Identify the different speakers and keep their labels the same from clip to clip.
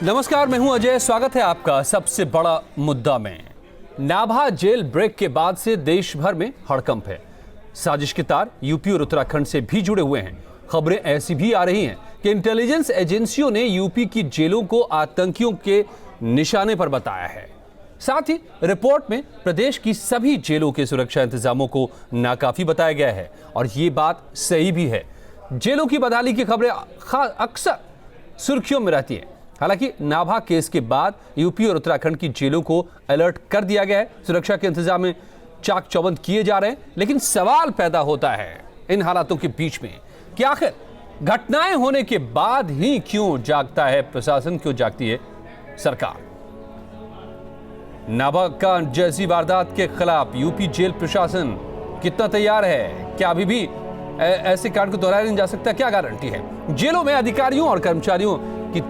Speaker 1: नमस्कार, मैं हूं अजय। स्वागत है आपका सबसे बड़ा मुद्दा में। नाभा जेल ब्रेक के बाद से देश भर में हड़कंप है। साजिश के तार यूपी और उत्तराखंड से भी जुड़े हुए हैं। खबरें ऐसी भी आ रही हैं कि इंटेलिजेंस एजेंसियों ने यूपी की जेलों को आतंकियों के निशाने पर बताया है। साथ ही रिपोर्ट में प्रदेश की सभी जेलों के सुरक्षा इंतजामों को नाकाफी बताया गया है और ये बात सही भी है। जेलों की बदहाली की खबरें अक्सर सुर्खियों में रहती हैं। हालांकि नाभा केस के बाद यूपी और उत्तराखंड की जेलों को अलर्ट कर दिया गया है। सुरक्षा के इंतजाम में चाक चौबंद किए जा रहे हैं। लेकिन सवाल पैदा होता है इन हालातों के बीच में कि आखिर घटनाएं होने के बाद ही क्यों जागता है प्रशासन, क्यों जागती है सरकार। नाभा का जैसी वारदात के खिलाफ यूपी जेल प्रशासन कितना तैयार है? क्या अभी भी ऐसे कांड को दोहराया नहीं जा सकता? क्या गारंटी है? जेलों में अधिकारियों और कर्मचारियों की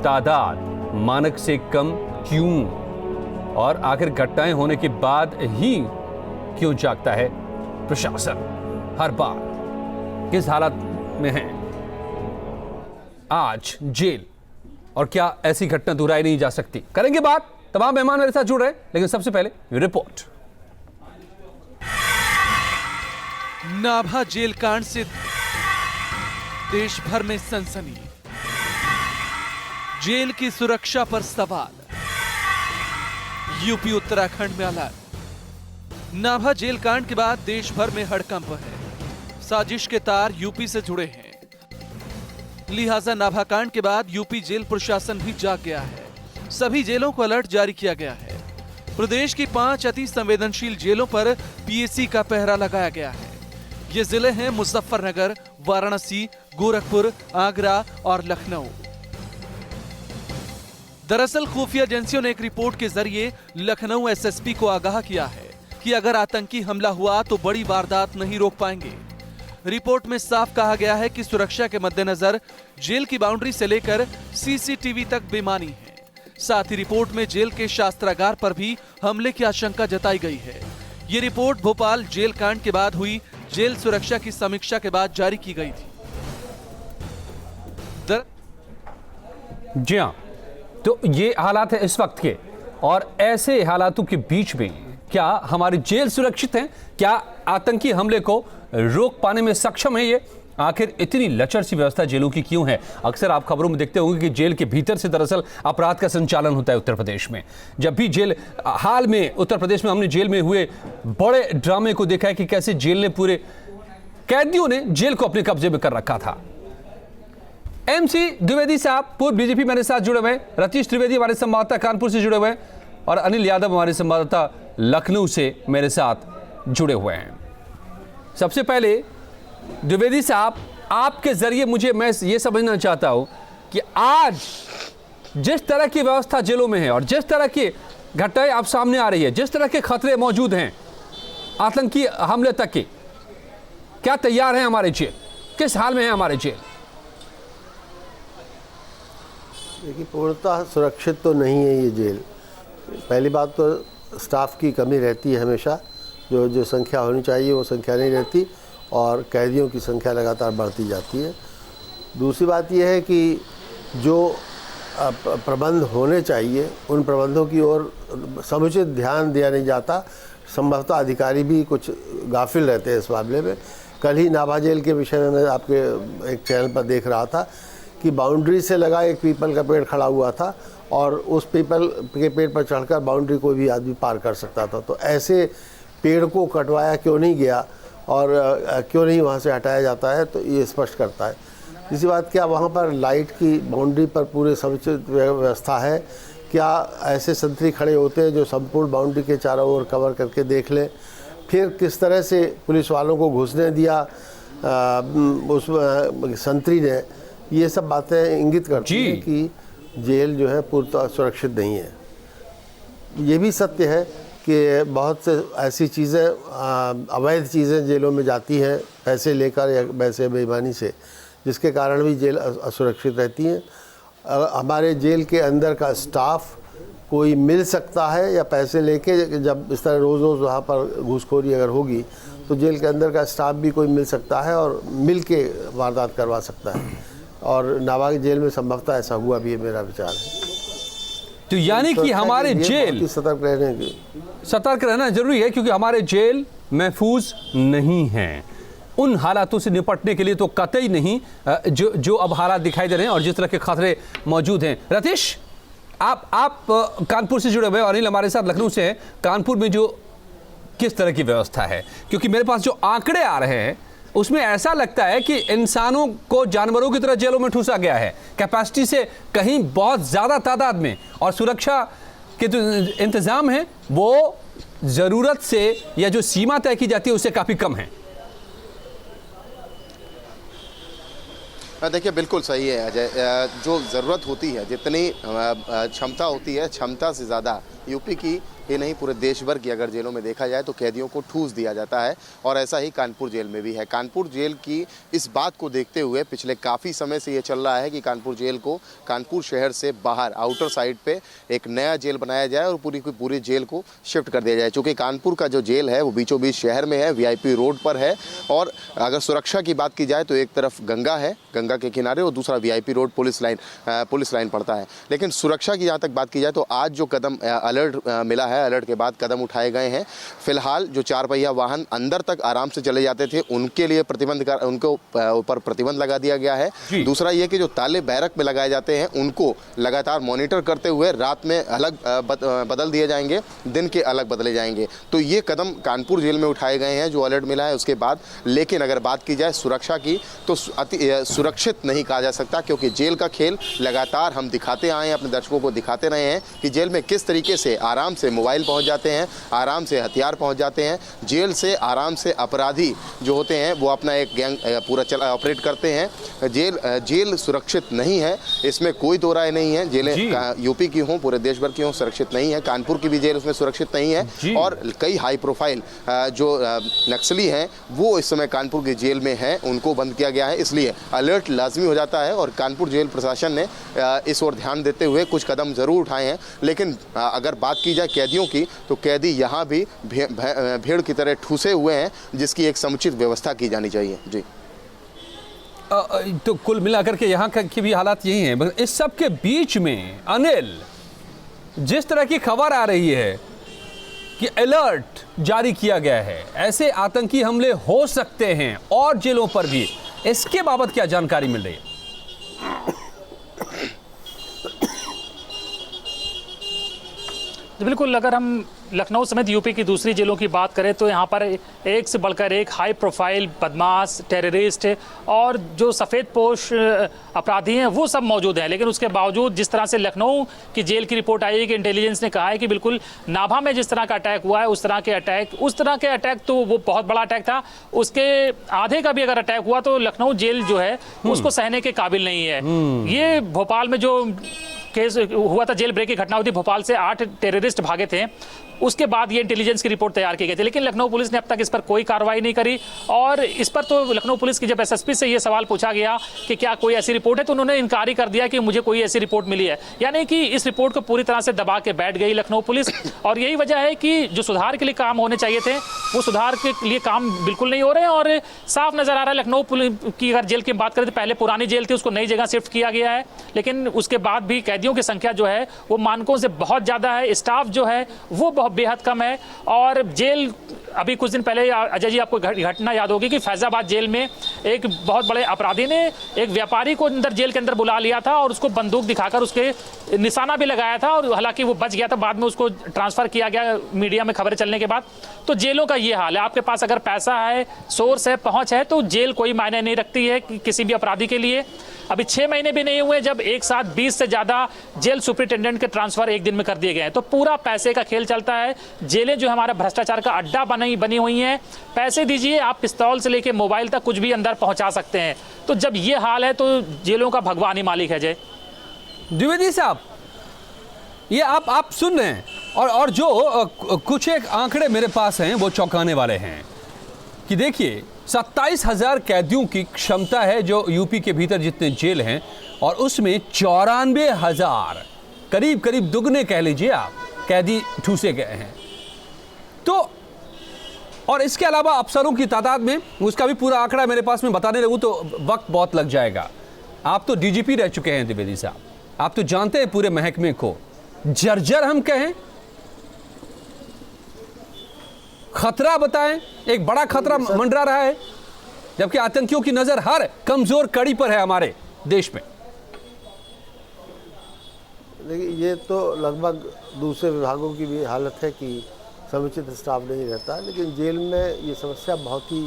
Speaker 1: तादाद मानक से कम क्यों? और आखिर घटनाएं होने के बाद ही क्यों जागता है प्रशासन? हर बार किस हालत में है आज जेल और क्या ऐसी घटना दोहराई नहीं जा सकती? करेंगे बात। तमाम मेहमान मेरे साथ जुड़ रहे हैं, लेकिन सबसे पहले रिपोर्ट।
Speaker 2: नाभा जेल कांड से देश भर में सनसनी, जेल की सुरक्षा पर सवाल, यूपी उत्तराखंड में अलर्ट। नाभा जेल कांड के बाद देश भर में हड़कंप है। साजिश के तार यूपी से जुड़े हैं, लिहाजा नाभा कांड के बाद यूपी जेल प्रशासन भी जाग गया है। सभी जेलों को अलर्ट जारी किया गया है। प्रदेश की 5 अति संवेदनशील जेलों पर पीएसी का पहरा लगाया गया है। ये जिले हैं मुजफ्फरनगर, वाराणसी, गोरखपुर, आगरा और लखनऊ। दरअसल खुफिया एजेंसियों ने एक रिपोर्ट के जरिए लखनऊ एसएसपी को आगाह किया है कि अगर आतंकी हमला हुआ तो बड़ी वारदात नहीं रोक पाएंगे। रिपोर्ट में साफ कहा गया है कि सुरक्षा के मद्देनजर जेल की बाउंड्री से लेकर सीसीटीवी तक बेमानी है। साथ ही रिपोर्ट में जेल के शास्त्रागार पर भी हमले की आशंका जताई गई है। ये रिपोर्ट भोपाल जेल कांड के बाद हुई जेल सुरक्षा की समीक्षा के बाद जारी की गई थी।
Speaker 1: जी हां, तो ये हालात है इस वक्त के, और ऐसे हालातों के बीच में क्या हमारी जेल सुरक्षित हैं? क्या आतंकी हमले को रोक पाने में सक्षम है ये? आखिर इतनी लचर सी व्यवस्था जेलों की क्यों है? अक्सर आप खबरों में देखते होंगे कि जेल के भीतर से दरअसल अपराध का संचालन होता है उत्तर प्रदेश में। जब भी जेल, हाल में उत्तर प्रदेश में हमने जेल में हुए बड़े ड्रामे को देखा है कि कैसे जेल ने, पूरे कैदियों ने जेल को अपने कब्जे में कर रखा था। एमसी द्विवेदी साहब पूर्व डीजीपी मेरे साथ जुड़े हुए, रतीश त्रिवेदी हमारे संवाददाता कानपुर से जुड़े हुए, और अनिल यादव हमारे संवाददाता लखनऊ से मेरे साथ जुड़े हुए हैं। सबसे पहले द्विवेदी साहब, आपके जरिए मैं ये समझना चाहता हूं कि आज जिस तरह की व्यवस्था जेलों में है और जिस तरह की घटनाएं आप सामने आ रही है, जिस तरह के खतरे मौजूद हैं आतंकी हमले तक के, क्या तैयार है हमारे जेल? किस हाल में है हमारे जेल?
Speaker 3: देखिए, पूर्णतः सुरक्षित तो नहीं है ये जेल। पहली बात तो स्टाफ की कमी रहती है हमेशा। जो संख्या होनी चाहिए वो संख्या नहीं रहती और कैदियों की संख्या लगातार बढ़ती जाती है। दूसरी बात यह है कि जो प्रबंध होने चाहिए उन प्रबंधों की ओर समुचित ध्यान दिया नहीं जाता। संभवतः अधिकारी भी कुछ गाफिल रहते हैं इस मामले में। कल ही नाभा जेल के विषय में मैं आपके एक चैनल पर देख रहा था कि बाउंड्री से लगा एक पीपल का पेड़ खड़ा हुआ था और उस पीपल के पेड़ पर चढ़कर बाउंड्री कोई भी आदमी पार कर सकता था। तो ऐसे पेड़ को कटवाया क्यों नहीं गया और क्यों नहीं वहाँ से हटाया जाता है, तो ये स्पष्ट करता है। इसी बात, क्या वहाँ पर लाइट की बाउंड्री पर पूरे समुचित व्यवस्था है? क्या ऐसे संतरी खड़े होते हैं जो संपूर्ण बाउंड्री के चारों ओर कवर करके देख लें? फिर किस तरह से पुलिस वालों को घुसने दिया उस संतरी ने? ये सब बातें इंगित करती हैं कि जेल जो है पूर्णतः सुरक्षित नहीं है। ये भी सत्य है कि बहुत से ऐसी चीज़ें, अवैध चीज़ें जेलों में जाती हैं पैसे लेकर या पैसे बेईमानी से, जिसके कारण भी जेल असुरक्षित रहती हैं। हमारे जेल के अंदर का स्टाफ कोई मिल सकता है या पैसे लेके, जब इस तरह रोज़ रोज़ वहाँ पर घूसखोरी अगर होगी तो जेल के अंदर का स्टाफ भी कोई मिल सकता है और मिल के वारदात करवा सकता है। और नाभा जेल में संभवतः ऐसा हुआ भी है, मेरा विचार है।
Speaker 1: तो यानी कि हमारे जेल सतर्क रहना जरूरी है, क्योंकि हमारे जेल महफूज नहीं हैं उन हालातों से निपटने के लिए तो कतई नहीं जो अब हालात दिखाई दे रहे हैं और जिस तरह के खतरे मौजूद हैं। रतीश, आप कानपुर से जुड़े हुए, अनिल हमारे साथ लखनऊ से हैं। कानपुर में जो किस तरह की व्यवस्था है, क्योंकि मेरे पास जो आंकड़े आ रहे हैं उसमें ऐसा लगता है कि इंसानों को जानवरों की तरह जेलों में ठूसा गया है, कैपेसिटी से कहीं बहुत ज्यादा तादाद में, और सुरक्षा के जो इंतजाम है वो जरूरत से या जो सीमा तय की जाती है उससे काफी कम है।
Speaker 4: देखिए बिल्कुल सही है अजय, जो ज़रूरत होती है, जितनी क्षमता होती है, क्षमता से ज़्यादा यूपी की ही नहीं पूरे देश भर की अगर जेलों में देखा जाए तो कैदियों को ठूस दिया जाता है, और ऐसा ही कानपुर जेल में भी है। कानपुर जेल की इस बात को देखते हुए पिछले काफ़ी समय से ये चल रहा है कि कानपुर जेल को कानपुर शहर से बाहर आउटर साइड पे एक नया जेल बनाया जाए और पूरी की पूरी जेल को शिफ्ट कर दिया जाए। चूँकि कानपुर का जो जेल है वो बीचों बीच शहर में है, VIP रोड पर है, और अगर सुरक्षा की बात की जाए तो एक तरफ गंगा है, गंगा के किनारे, और दूसरा VIP रोड पुलिस लाइन पड़ता है। लेकिन सुरक्षा की जहाँ तक बात की जाए तो आज जो कदम अलर्ट मिला है, अलर्ट के बाद कदम उठाए गए हैं। फिलहाल जो 4 पहिया वाहन अंदर तक आराम से चले जाते थे उनके लिए उनके ऊपर प्रतिबंध लगा दिया गया है। दूसरा ये कि जो ताले बैरक में लगाए जाते हैं उनको लगातार मॉनिटर करते हुए रात में अलग बदल दिए जाएंगे, दिन के अलग बदले जाएंगे। तो ये कदम कानपुर जेल में उठाए गए हैं जो अलर्ट मिला है उसके बाद। लेकिन अगर बात की जाए सुरक्षा की तो सुरक्षित नहीं कहा जा सकता, क्योंकि जेल का खेल लगातार हम दिखाते आए हैं, अपने दर्शकों को दिखाते रहे हैं कि जेल में किस तरीके से आराम से मोबाइल पहुंच जाते हैं, आराम से हथियार पहुंच जाते हैं। जेल से आराम से अपराधी जो होते हैं वो अपना एक गैंग पूरा ऑपरेट करते हैं। जेल सुरक्षित नहीं है, इसमें कोई दो राय नहीं है। जेलें यूपी की हों, पूरे देश भर की हों, सुरक्षित नहीं है। कानपुर की भी जेल उसमें सुरक्षित नहीं है, और कई हाई प्रोफाइल जो नक्सली हैं वो इस समय कानपुर की जेल में हैं, उनको बंद किया गया है। इसलिए अलर्ट लाजमी हो जाता है, और कानपुर जेल प्रशासन ने इस ओर ध्यान देते हुए कुछ कदम जरूर उठाए हैं। लेकिन अगर बात की जाए कैदियों की तो कैदी यहाँ भी भीड़ की तरह ठूसे हुए हैं, जिसकी एक समुचित व्यवस्था की जानी चाहिए। जी
Speaker 1: तो कुल मिलाकर के यहाँ की भी हालात यही हैं। इस सब के बीच में अनिल, जिस तरह की खबर आ रही है कि अलर्ट जारी किया गया है, ऐसे आतंकी हमले हो सकते हैं और जेलों पर भी, इसके बाबत क्या जानकारी मिल रही है?
Speaker 5: बिल्कुल, अगर हम लखनऊ समेत यूपी की दूसरी जेलों की बात करें तो यहाँ पर एक से बढ़कर एक हाई प्रोफाइल बदमाश, टेररिस्ट और जो सफ़ेद पोश अपराधी हैं वो सब मौजूद हैं। लेकिन उसके बावजूद जिस तरह से लखनऊ की जेल की रिपोर्ट आई है कि इंटेलिजेंस ने कहा है कि बिल्कुल नाभा में जिस तरह का अटैक हुआ है उस तरह के अटैक तो वो बहुत बड़ा अटैक था, उसके आधे का भी अगर अटैक हुआ तो लखनऊ जेल जो है उसको सहने के काबिल नहीं है। ये भोपाल में जो केस हुआ था, जेल ब्रेक की घटना हुई थी, भोपाल से 8 टेररिस्ट भागे थे, उसके बाद ये इंटेलिजेंस की रिपोर्ट तैयार की गई थी। लेकिन लखनऊ पुलिस ने अब तक इस पर कोई कार्रवाई नहीं करी, और इस पर तो लखनऊ पुलिस की जब SSP से ये सवाल पूछा गया कि क्या कोई ऐसी रिपोर्ट है तो उन्होंने इनकार ही कर दिया कि मुझे कोई ऐसी रिपोर्ट मिली है। यानी कि इस रिपोर्ट को पूरी तरह से दबा के बैठ गई लखनऊ पुलिस, और यही वजह है कि जो सुधार के लिए काम होने चाहिए थे वो सुधार के लिए काम बिल्कुल नहीं हो रहे हैं। और साफ नजर आ रहा है लखनऊ पुलिस की अगर जेल की बात करें तो पहले पुरानी जेल थी, उसको नई जगह शिफ्ट किया गया है, लेकिन उसके बाद भी कैदियों की संख्या जो है वो मानकों से बहुत ज़्यादा है, स्टाफ जो है वो बहुत बेहद कम है। और जेल, अभी कुछ दिन पहले अजय जी आपको घटना याद होगी कि फैजाबाद जेल में एक बहुत बड़े अपराधी ने एक व्यापारी को अंदर जेल के अंदर बुला लिया था और उसको बंदूक दिखाकर उसके निशाना भी लगाया था, और हालांकि वो बच गया था, बाद में उसको ट्रांसफर किया गया मीडिया में खबरें चलने के बाद। तो जेलों का ये हाल है, आपके पास अगर पैसा है, सोर्स है, पहुंच है तो जेल कोई मायने नहीं रखती है किसी भी अपराधी के लिए। अभी 6 महीने भी नहीं हुए जब एक साथ 20 से ज़्यादा जेल सुपरिटेंडेंट के ट्रांसफर एक दिन में कर दिए गए हैं। तो पूरा पैसे का खेल चलता है। जेलें जो हमारा भ्रष्टाचार का अड्डा बनी हुई हैं, पैसे दीजिए, आप पिस्तौल से लेके मोबाइल तक कुछ भी अंदर पहुंचा सकते हैं। तो जब ये हाल है तो जेलों का भगवान ही मालिक है। जय
Speaker 1: द्विवेदी साहब, ये आप सुन रहे हैं, और जो कुछ एक आंकड़े मेरे पास हैं वो चौंकाने वाले हैं कि देखिए 27,000 कैदियों की क्षमता है जो यूपी के भीतर जितने जेल हैं, और उसमें 94,000 करीब दुगने कह लीजिए आप कैदी ठूसे गए हैं। तो और इसके अलावा अफसरों की तादाद में, उसका भी पूरा आंकड़ा मेरे पास में बताने लगूं तो वक्त बहुत लग जाएगा। आप तो DGP रह चुके हैं द्विवेदी साहब, आप तो जानते हैं पूरे महकमे को, जर्जर हम कहें, खतरा बताएं, एक बड़ा खतरा मंडरा रहा है, जबकि आतंकियों की नजर हर कमजोर कड़ी पर है हमारे देश में।
Speaker 3: देखिए, ये तो लगभग दूसरे विभागों की भी हालत है कि समुचित स्टाफ नहीं रहता, लेकिन जेल में ये समस्या बहुत ही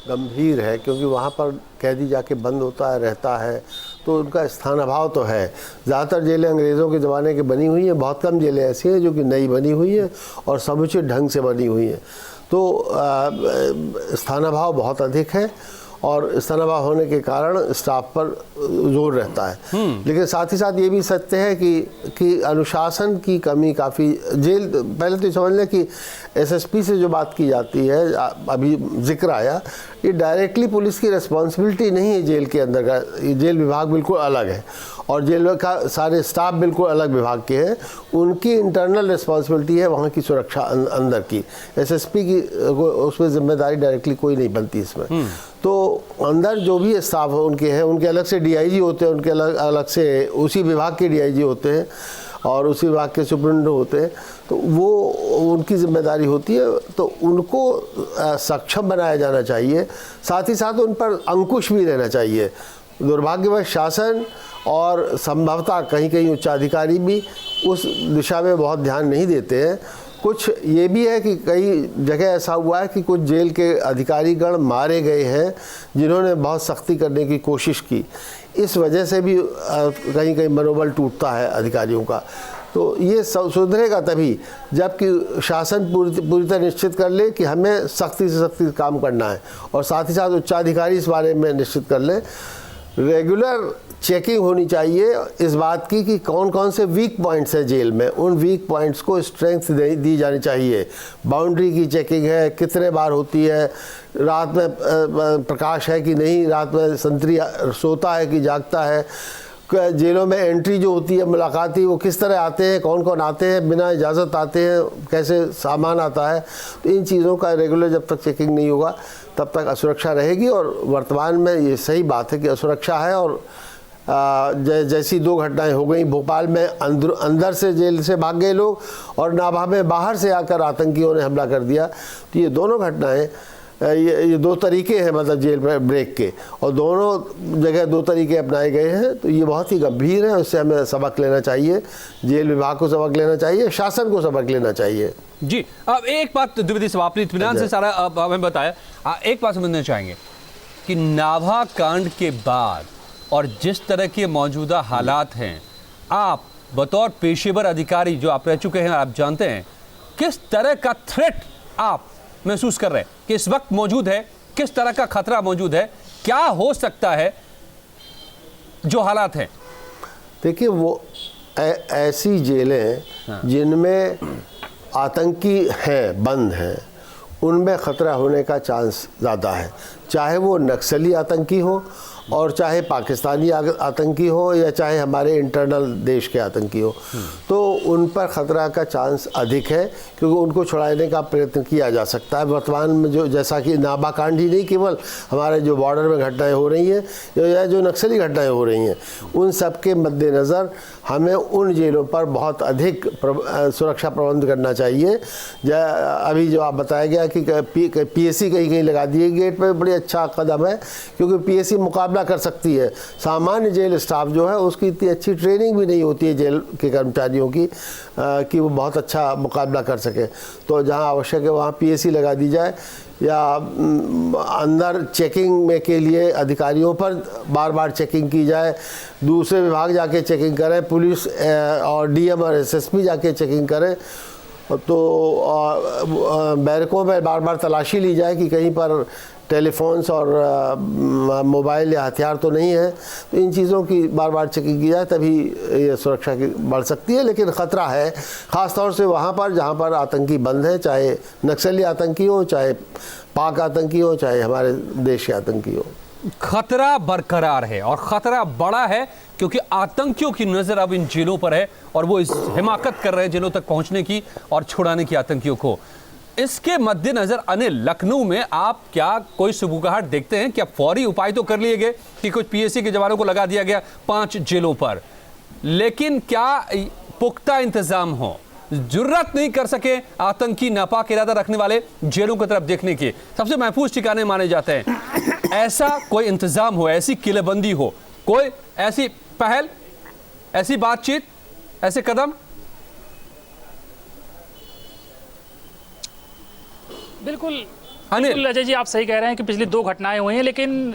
Speaker 3: गंभीर है, क्योंकि वहाँ पर कैदी जाके बंद होता है, रहता है, तो उनका स्थान अभाव तो है। ज़्यादातर जेलें अंग्रेज़ों के ज़माने की बनी हुई हैं, बहुत कम जेलें ऐसी हैं जो कि नई बनी हुई हैं और समुचित ढंग से बनी हुई हैं। तो स्थान अभाव बहुत अधिक है और स्थान अभाव होने के कारण स्टाफ पर जोर रहता है। लेकिन साथ ही साथ ये भी सत्य है कि अनुशासन की कमी काफ़ी जेल, पहले तो समझ लें कि एसएसपी से जो बात की जाती है, अभी जिक्र आया, ये डायरेक्टली पुलिस की रिस्पॉन्सिबिलिटी नहीं है जेल के अंदर का। जेल विभाग बिल्कुल अलग है और जेल का सारे स्टाफ बिल्कुल अलग विभाग के हैं। उनकी इंटरनल रिस्पॉन्सिबिलिटी है वहाँ की सुरक्षा अंदर की। एसएसपी की उसमें जिम्मेदारी डायरेक्टली कोई नहीं बनती इसमें। तो अंदर जो भी स्टाफ उनके हैं, उनके अलग से डीआईजी होते हैं, उनके अलग से उसी विभाग के डीआईजी होते हैं और उसी विभाग के सुप्रिटेंडेंट होते हैं, तो वो उनकी जिम्मेदारी होती है। तो उनको सक्षम बनाया जाना चाहिए, साथ ही साथ उन पर अंकुश भी रहना चाहिए। दुर्भाग्यवश शासन और संभवतः कहीं कहीं उच्चाधिकारी भी उस दिशा में बहुत ध्यान नहीं देते हैं। कुछ ये भी है कि कई जगह ऐसा हुआ है कि कुछ जेल के अधिकारीगण मारे गए हैं जिन्होंने बहुत सख्ती करने की कोशिश की। इस वजह से भी कहीं कहीं मनोबल टूटता है अधिकारियों का। तो ये सुधरेगा तभी जबकि शासन पूरी तरह निश्चित कर ले कि हमें सख्ती से सख्ती काम करना है, और साथ ही साथ उच्चाधिकारी इस बारे में निश्चित कर ले। रेगुलर चेकिंग होनी चाहिए इस बात की कि कौन कौन से वीक पॉइंट्स हैं जेल में, उन वीक पॉइंट्स को स्ट्रेंथ दी जानी चाहिए। बाउंड्री की चेकिंग है, कितने बार होती है, रात में प्रकाश है कि नहीं, रात में संतरी सोता है कि जागता है, जेलों में एंट्री जो होती है मुलाकाती, वो किस तरह आते हैं, कौन कौन आते हैं, बिना इजाज़त आते हैं, कैसे सामान आता है। तो इन चीज़ों का रेगुलर जब तक चेकिंग नहीं होगा तब तक असुरक्षा रहेगी। और वर्तमान में ये सही बात है कि असुरक्षा है। और जैसी 2 घटनाएं हो गई, भोपाल में अंदर से जेल से भाग गए लोग और नाभा में बाहर से आकर आतंकियों ने हमला कर दिया। तो ये दोनों घटनाएं, ये 2 तरीके हैं मतलब जेल ब्रेक के, और दोनों जगह 2 तरीके अपनाए गए हैं। तो ये बहुत ही गंभीर है, उससे हमें सबक लेना चाहिए, जेल विभाग को सबक लेना चाहिए, शासन को सबक लेना चाहिए।
Speaker 1: जी, अब एक बात द्विवेदी साहब, आपने इत्मीनान से सारा हमें बताया, एक बात समझना चाहेंगे कि नाभा कांड के बाद और जिस तरह के मौजूदा हालात हैं, आप बतौर पेशेवर अधिकारी जो आप रह चुके हैं, आप जानते हैं किस तरह का थ्रेट आप महसूस कर रहे हैं कि इस वक्त मौजूद है, किस तरह का खतरा मौजूद है, क्या हो सकता है जो हालात हैं?
Speaker 3: देखिए, वो ऐसी जेलें जिनमें आतंकी हैं, बंद हैं, उनमें ख़तरा होने का चांस ज़्यादा है। चाहे वो नक्सली आतंकी हो और चाहे पाकिस्तानी आतंकी हो या चाहे हमारे इंटरनल देश के आतंकी हो, तो उन पर ख़तरा का चांस अधिक है, क्योंकि उनको छुड़ाने का प्रयत्न किया जा सकता है। वर्तमान में जो जैसा कि नाभा कांड ही नहीं, केवल हमारे जो बॉर्डर में घटनाएं हो रही हैं या जो नक्सली घटनाएं हो रही हैं, उन सब के मद्देनज़र हमें उन जेलों पर बहुत अधिक सुरक्षा प्रबंध करना चाहिए। अभी जो आप बताया गया कि पीएसी कहीं कहीं लगा दिए गेट पर, बड़ी अच्छा कदम है, क्योंकि पीएसी मुकाबला कर सकती है। सामान्य जेल स्टाफ जो है उसकी इतनी अच्छी ट्रेनिंग भी नहीं होती है जेल के कर्मचारियों की कि वो बहुत अच्छा मुकाबला कर सके। तो जहां आवश्यक है वहां पीएसी लगा दी जाए, या अंदर चेकिंग में के लिए अधिकारियों पर बार बार चेकिंग की जाए, दूसरे विभाग जाके चेकिंग करें, पुलिस और डीएम और एसएसपी जाके चेकिंग करें। तो बैरकों में बार बार तलाशी ली जाए कि कहीं पर टेलीफोन्स और मोबाइल या हथियार तो नहीं है। तो इन चीज़ों की बार बार चेकिंग की जाए, तभी ये सुरक्षा की बढ़ सकती है। लेकिन ख़तरा है ख़ास तौर से वहाँ पर जहाँ पर आतंकी बंद हैं, चाहे नक्सली आतंकी हो, चाहे पाक आतंकी हो, चाहे हमारे देश के आतंकी हो।
Speaker 1: खतरा बरकरार है और खतरा बड़ा है, क्योंकि आतंकियों की नज़र अब इन जेलों पर है और वो इस हिमाकत कर रहे हैं जेलों तक पहुँचने की और छुड़ाने की आतंकियों को। इसके मद्देनजर अनिल, लखनऊ में आप क्या कोई सुबुगाहट देखते हैं? क्या फौरी उपाय तो कर लिए गए कि कुछ पीएसी के जवानों को लगा दिया गया 5 जेलों पर, लेकिन क्या पुख्ता इंतजाम हो, जरूरत नहीं कर सके आतंकी नापाक इरादा रखने वाले जेलों की तरफ देखने के सबसे महफूज ठिकाने माने जाते हैं। ऐसा कोई इंतजाम हो, ऐसी किलेबंदी हो, कोई ऐसी पहल, ऐसी बातचीत, ऐसे कदम?
Speaker 5: बिल्कुल
Speaker 1: अनिल,
Speaker 5: अजय जी, आप सही कह रहे हैं कि पिछली 2 घटनाएं हुई हैं, लेकिन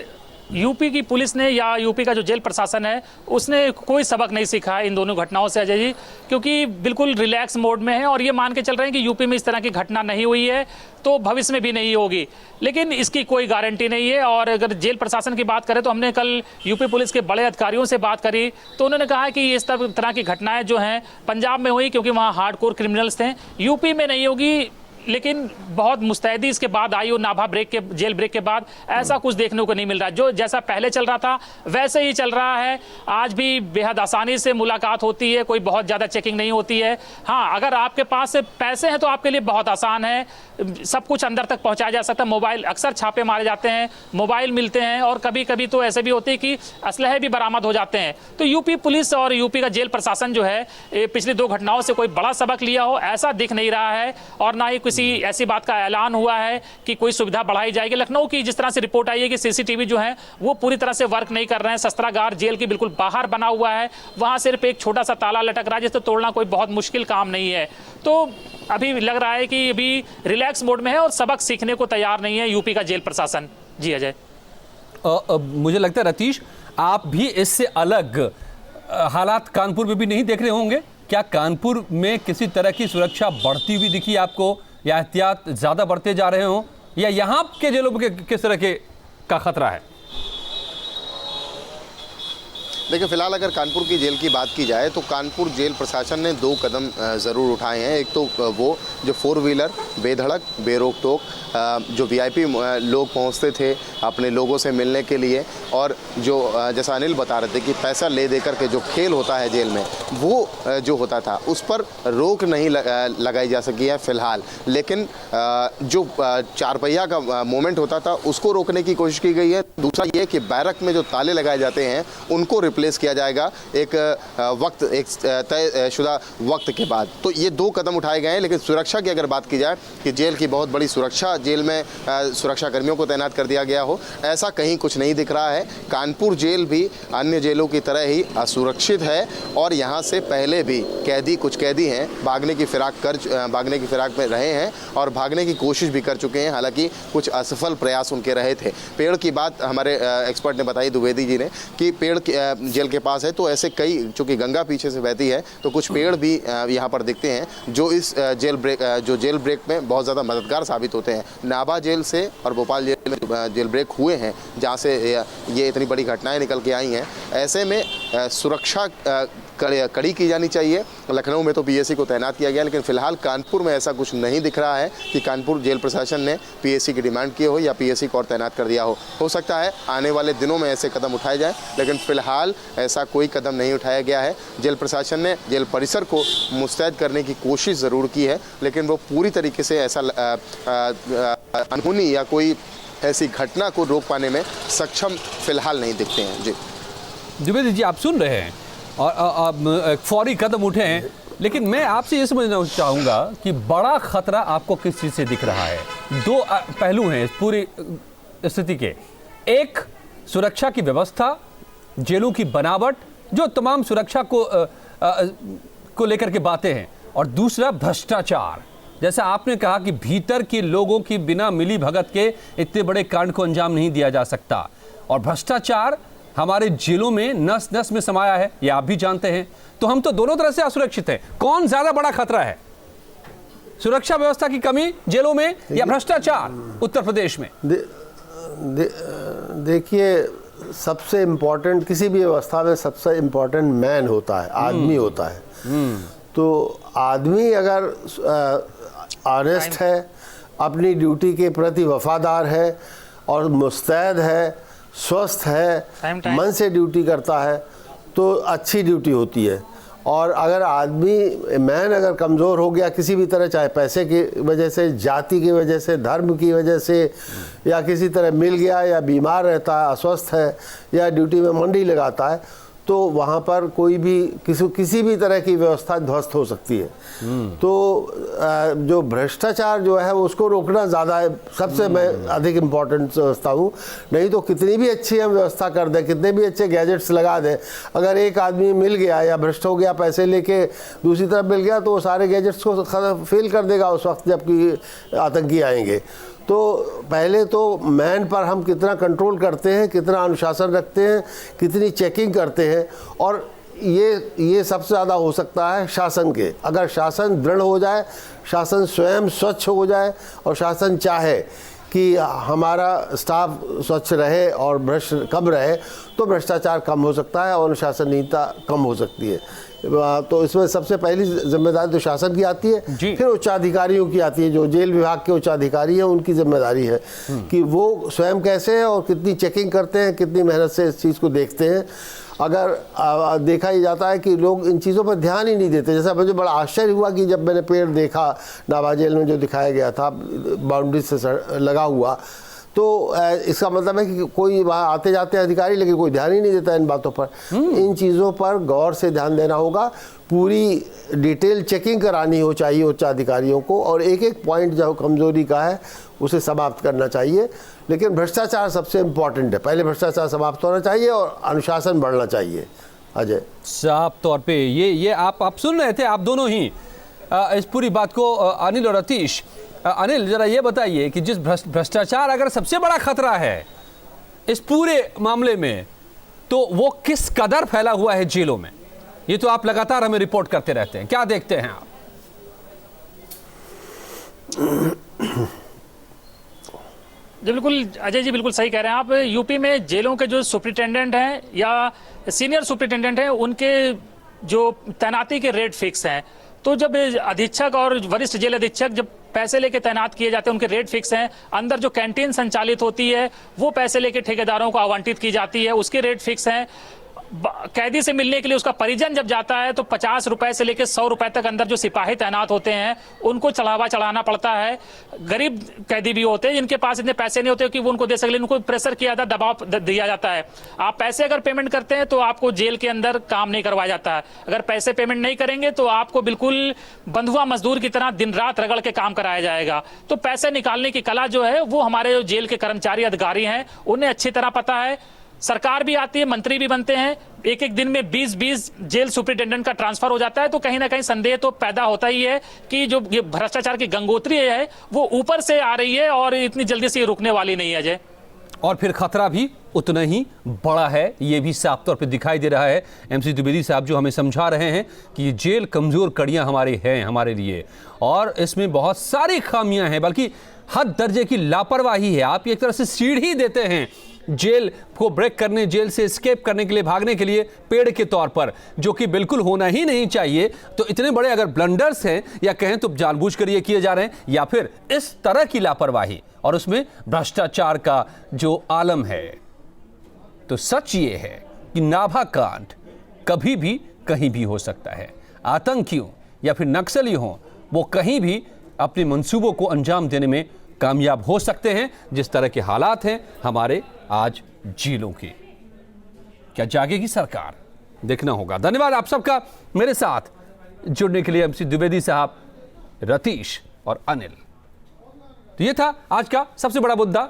Speaker 5: यूपी की पुलिस ने या यूपी का जो जेल प्रशासन है उसने कोई सबक नहीं सीखा है इन दोनों घटनाओं से अजय जी, क्योंकि बिल्कुल रिलैक्स मोड में है और ये मान के चल रहे हैं कि यूपी में इस तरह की घटना नहीं हुई है तो भविष्य में भी नहीं होगी, लेकिन इसकी कोई गारंटी नहीं है। और अगर जेल प्रशासन की बात करें तो हमने कल यूपी पुलिस के बड़े अधिकारियों से बात करी तो उन्होंने कहा कि इस तरह की घटनाएं जो हैं पंजाब में हुई क्योंकि वहाँ हार्डकोर क्रिमिनल्स थे, यूपी में नहीं होगी, लेकिन बहुत मुस्तैदी इसके बाद आई हो, नाभा ब्रेक के जेल ब्रेक के बाद ऐसा कुछ देखने को नहीं मिल रहा। जो जैसा पहले चल रहा था वैसे ही चल रहा है। आज भी बेहद आसानी से मुलाकात होती है, कोई बहुत ज़्यादा चेकिंग नहीं होती है। हाँ, अगर आपके पास पैसे हैं तो आपके लिए बहुत आसान है, सब कुछ अंदर तक पहुंचाया जा सकता है। मोबाइल, अक्सर छापे मारे जाते हैं, मोबाइल मिलते हैं और कभी कभी तो ऐसे भी होते हैं कि असलहे भी बरामद हो जाते हैं। तो यूपी पुलिस और यूपी का जेल प्रशासन जो है पिछली 2 घटनाओं से कोई बड़ा सबक लिया हो ऐसा दिख नहीं रहा है और ना ही किसी ऐसी बात का ऐलान हुआ है कि कोई सुविधा बढ़ाई जाएगी। लखनऊ की जिस तरह से रिपोर्ट आई है कि सीसीटीवी जो है वो पूरी तरह से वर्क नहीं कर रहे हैं, शस्त्रागार जेल की बिल्कुल बाहर बना हुआ है, वहां सिर्फ एक छोटा सा ताला लटक रहा है जिसको तोड़ना कोई बहुत मुश्किल काम नहीं है। तो अभी लग रहा है कि अभी रिलैक्स मोड में है और सबक सीखने को तैयार नहीं है यूपी का जेल प्रशासन। जी अजय,
Speaker 1: मुझे लगता है रतीश आप भी इससे अलग हालात कानपुर में भी नहीं देख रहे होंगे। क्या कानपुर में किसी तरह की सुरक्षा बढ़ती हुई दिखी आपको, या एहतियात ज्यादा बढ़ते जा रहे हो, या यहाँ के जेलों में किस तरह के का खतरा है?
Speaker 4: देखिए, फिलहाल अगर कानपुर की जेल की बात की जाए तो कानपुर जेल प्रशासन ने 2 कदम ज़रूर उठाए हैं। एक तो वो जो 4 व्हीलर बेधड़क बेरोक टोक जो वीआईपी लोग पहुंचते थे अपने लोगों से मिलने के लिए, और जो जैसा अनिल बता रहे थे कि पैसा ले दे करके जो खेल होता है जेल में वो जो होता था उस पर रोक नहीं लगाई जा सकी है फिलहाल। लेकिन जो 4 पहिया का मोमेंट होता था उसको रोकने की कोशिश की गई है। दूसरा ये कि बैरक में जो ताले लगाए जाते हैं उनको रिप्लेस किया जाएगा एक तयशुदा वक्त के बाद। तो ये 2 कदम उठाए गए हैं। लेकिन सुरक्षा की अगर बात की जाए कि जेल की बहुत बड़ी सुरक्षा, जेल में सुरक्षा कर्मियों को तैनात कर दिया गया हो, ऐसा कहीं कुछ नहीं दिख रहा है। कानपुर जेल भी अन्य जेलों की तरह ही असुरक्षित है और यहाँ से पहले भी कुछ कैदी हैं भागने की फिराक में रहे हैं और भागने की कोशिश भी कर चुके हैं, हालांकि कुछ असफल प्रयास उनके रहे थे। पेड़ की बात हमारे एक्सपर्ट ने बताई, द्विवेदी जी ने, कि पेड़ जेल के पास है तो ऐसे कई, चूँकि गंगा पीछे से बहती है तो कुछ पेड़ भी यहाँ पर दिखते हैं जो इस जेल ब्रेक में बहुत ज़्यादा मददगार साबित होते हैं। नाभा जेल से और भोपाल जेल में जेल ब्रेक हुए हैं जहाँ से ये इतनी बड़ी घटनाएं निकल के आई हैं। ऐसे में सुरक्षा कड़ी की जानी चाहिए। लखनऊ में तो पीएसी को तैनात किया गया, लेकिन फिलहाल कानपुर में ऐसा कुछ नहीं दिख रहा है कि कानपुर जेल प्रशासन ने पीएसी की डिमांड की हो या पीएसी को और तैनात कर दिया हो सकता है आने वाले दिनों में ऐसे कदम उठाए जाएं, लेकिन फिलहाल ऐसा कोई कदम नहीं उठाया गया है। जेल प्रशासन ने जेल परिसर को मुस्तैद करने की कोशिश ज़रूर की है, लेकिन वो पूरी तरीके से ऐसा अनहोनी या कोई ऐसी घटना को रोक पाने में सक्षम फिलहाल नहीं दिखते हैं। जी
Speaker 1: द्विवेदी जी, आप सुन रहे हैं और फौरी कदम उठे हैं, लेकिन मैं आपसे ये समझना चाहूँगा कि बड़ा खतरा आपको किस चीज़ से दिख रहा है? 2 पहलू हैं इस पूरी स्थिति के। एक, सुरक्षा की व्यवस्था, जेलों की बनावट, जो तमाम सुरक्षा को लेकर के बातें हैं, और दूसरा भ्रष्टाचार। जैसा आपने कहा कि भीतर के लोगों की बिना मिली भगत के इतने बड़े कांड को अंजाम नहीं दिया जा सकता, और भ्रष्टाचार हमारे जेलों में नस नस में समाया है, ये आप भी जानते हैं। तो हम तो दोनों तरह से असुरक्षित हैं। कौन ज्यादा बड़ा खतरा है, सुरक्षा व्यवस्था की कमी जेलों में या भ्रष्टाचार उत्तर प्रदेश में?
Speaker 3: देखिए, सबसे इम्पोर्टेंट किसी भी व्यवस्था में सबसे इम्पोर्टेंट मैन होता है, आदमी होता है। तो आदमी अगर ऑनेस्ट है, अपनी ड्यूटी के प्रति वफादार है और मुस्तैद है, स्वस्थ है, मन से ड्यूटी करता है, तो अच्छी ड्यूटी होती है। और अगर आदमी मैन अगर कमज़ोर हो गया किसी भी तरह, चाहे पैसे की वजह से, जाति की वजह से, धर्म की वजह से, या किसी तरह मिल गया, या बीमार रहता है, अस्वस्थ है, या ड्यूटी में मंडी लगाता है, तो वहाँ पर कोई भी किसी भी तरह की व्यवस्था ध्वस्त हो सकती है। तो जो भ्रष्टाचार जो है उसको रोकना ज़्यादा सबसे मैं अधिक इम्पोर्टेंट समझता हूँ। नहीं तो कितनी भी अच्छी हम व्यवस्था कर दें, कितने भी अच्छे गैजेट्स लगा दें, अगर एक आदमी मिल गया या भ्रष्ट हो गया, पैसे लेके दूसरी तरफ मिल गया, तो वो सारे गैजेट्स को फेल कर देगा उस वक्त जबकि आतंकी आएंगे। तो पहले तो मैन पर हम कितना कंट्रोल करते हैं, कितना अनुशासन रखते हैं, कितनी चेकिंग करते हैं, और ये सबसे ज़्यादा हो सकता है शासन के। अगर शासन दृढ़ हो जाए, शासन स्वयं स्वच्छ हो जाए और शासन चाहे कि हमारा स्टाफ स्वच्छ रहे और भ्रष्ट कम रहे, तो भ्रष्टाचार कम हो सकता है और अनुशासनहीनता कम हो सकती है। तो इसमें सबसे पहली जिम्मेदारी तो शासन की आती है, फिर उच्चाधिकारियों की आती है। जो जेल विभाग के उच्चाधिकारी हैं उनकी जिम्मेदारी है कि वो स्वयं कैसे हैं और कितनी चेकिंग करते हैं, कितनी मेहनत से इस चीज़ को देखते हैं। अगर देखा ही जाता है कि लोग इन चीज़ों पर ध्यान ही नहीं देते। जैसा मुझे बड़ा आश्चर्य हुआ कि जब मैंने पेड़ देखा नाभा जेल में जो दिखाया गया था बाउंड्री से लगा हुआ, तो इसका मतलब है कि कोई वहाँ आते जाते अधिकारी, लेकिन कोई ध्यान ही नहीं देता इन बातों पर। इन चीज़ों पर गौर से ध्यान देना होगा, पूरी डिटेल चेकिंग करानी हो चाहिए उच्चाधिकारियों को, और एक एक पॉइंट जो कमज़ोरी का है उसे समाप्त करना चाहिए। लेकिन भ्रष्टाचार सबसे इम्पॉर्टेंट है, पहले भ्रष्टाचार समाप्त होना चाहिए और अनुशासन बढ़ना चाहिए। अजय
Speaker 1: साफ तौर पे ये आप सुन रहे थे, आप दोनों ही इस पूरी बात को, अनिल और अतीश। अनिल, जरा ये बताइए कि जिस भ्रष्टाचार अगर सबसे बड़ा खतरा है इस पूरे मामले में, तो वो किस कदर फैला हुआ है जेलों में? ये तो आप लगातार हमें रिपोर्ट करते रहते हैं, क्या देखते हैं आप?
Speaker 5: बिल्कुल अजय जी, बिल्कुल सही कह रहे हैं आप। यूपी में जेलों के जो सुप्रिटेंडेंट हैं या सीनियर सुप्रिटेंडेंट हैं, उनके जो तैनाती के रेट फिक्स हैं। तो जब अधीक्षक और वरिष्ठ जेल अधीक्षक जब पैसे लेके तैनात किए जाते हैं, उनके रेट फिक्स हैं। अंदर जो कैंटीन संचालित होती है वो पैसे लेके ठेकेदारों को आवंटित की जाती है, उसके रेट फिक्स हैं। कैदी से मिलने के लिए उसका परिजन जब जाता है तो 50 रुपए से लेकर 100 रुपए तक अंदर जो सिपाही तैनात होते हैं उनको चढ़ाना पड़ता है। गरीब कैदी भी होते हैं जिनके पास इतने पैसे नहीं होते कि वो उनको दे सके, उनको प्रेशर किया जाता, दबाव दिया जाता है। आप पैसे अगर पेमेंट करते हैं तो आपको जेल के अंदर काम नहीं करवाया जाता है। अगर पैसे पेमेंट नहीं करेंगे तो आपको बिल्कुल बंधुआ मजदूर की तरह दिन रात रगड़ के काम कराया जाएगा। तो पैसे निकालने की कला जो है वो हमारे जो जेल के कर्मचारी अधिकारी हैं उन्हें अच्छी तरह पता है। सरकार भी आती है, मंत्री भी बनते हैं, एक दिन में 20 जेल सुप्रिटेंडेंट का ट्रांसफर हो जाता है। तो कहीं ना कहीं संदेह तो पैदा होता ही है कि जो ये भ्रष्टाचार की गंगोत्री है वो ऊपर से आ रही है और इतनी जल्दी से ये रुकने वाली नहीं है अजय।
Speaker 1: और फिर खतरा भी उतना ही बड़ा है, ये भी साफ तौर पे दिखाई दे रहा है। एमसी द्विवेदी साहब जो हमें समझा रहे हैं कि ये जेल कमजोर कड़ियां हमारे लिए, और इसमें बहुत सारी खामियां हैं, बल्कि हद दर्जे की लापरवाही है। आप एक तरह से सीढ़ी देते हैं जेल को ब्रेक करने, जेल से एस्केप करने के लिए, भागने के लिए पेड़ के तौर पर, जो कि बिल्कुल होना ही नहीं चाहिए। तो इतने बड़े अगर ब्लंडर्स हैं, या कहें तो जानबूझकर ये किए जा रहे हैं, या फिर इस तरह की लापरवाही और उसमें भ्रष्टाचार का जो आलम है, तो सच ये है कि नाभा कांड कभी भी कहीं भी हो सकता है। आतंकियों या फिर नक्सली हों, वो कहीं भी अपने मंसूबों को अंजाम देने में कामयाब हो सकते हैं। जिस तरह के हालात हैं हमारे आज जेलों के, क्या जागेगी सरकार? देखना होगा। धन्यवाद आप सबका मेरे साथ जुड़ने के लिए, एमसी द्विवेदी साहब, रतीश और अनिल। तो ये था आज का सबसे बड़ा मुद्दा।